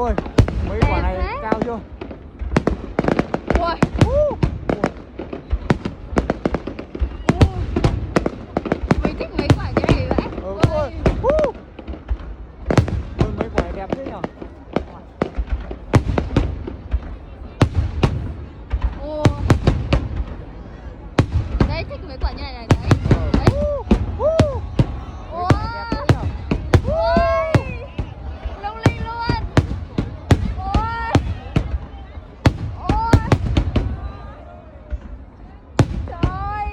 Ôi, mấy quả này cao chưa? Ui. Mình thích mấy quả như này vậy. Ôi, mấy quả này đẹp thế nhở? Đấy, thích mấy quả như này này đấy. Đấy. Ôi, lung linh luôn. Ôi. Ôi. Trời ơi.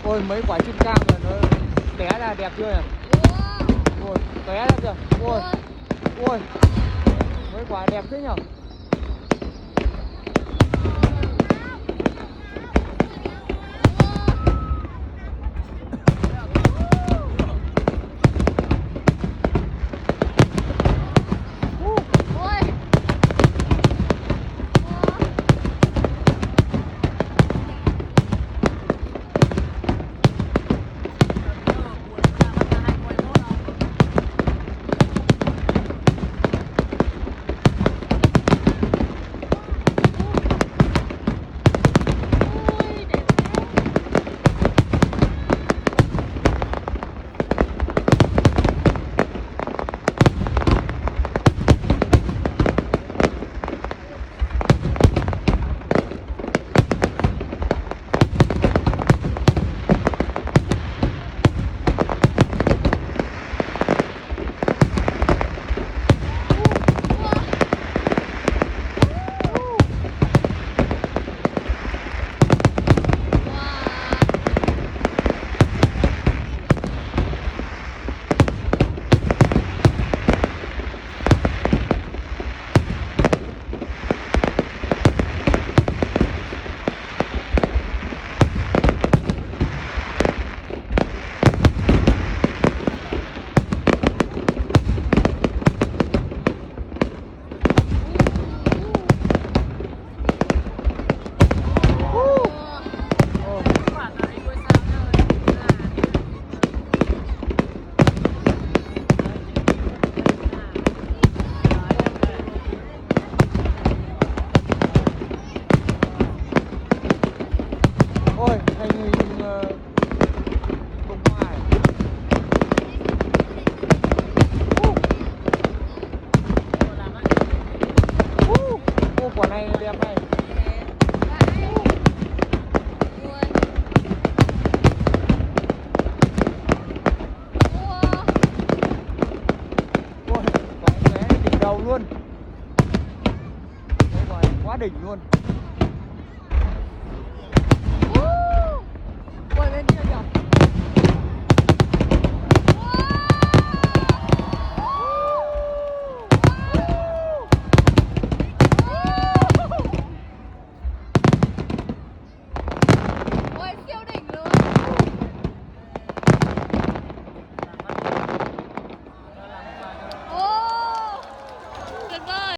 Ôi, mấy quả trên cao mà nó té ra đẹp chưa nhỉ? Ôi, té ra kìa. Ôi, ôi, mấy quả đẹp thế nhở? Ôi, thành hình bông hoa này. Ô, quả này đẹp này. Ôi, quả này đỉnh đầu luôn. Ôi, quả này quá đỉnh luôn.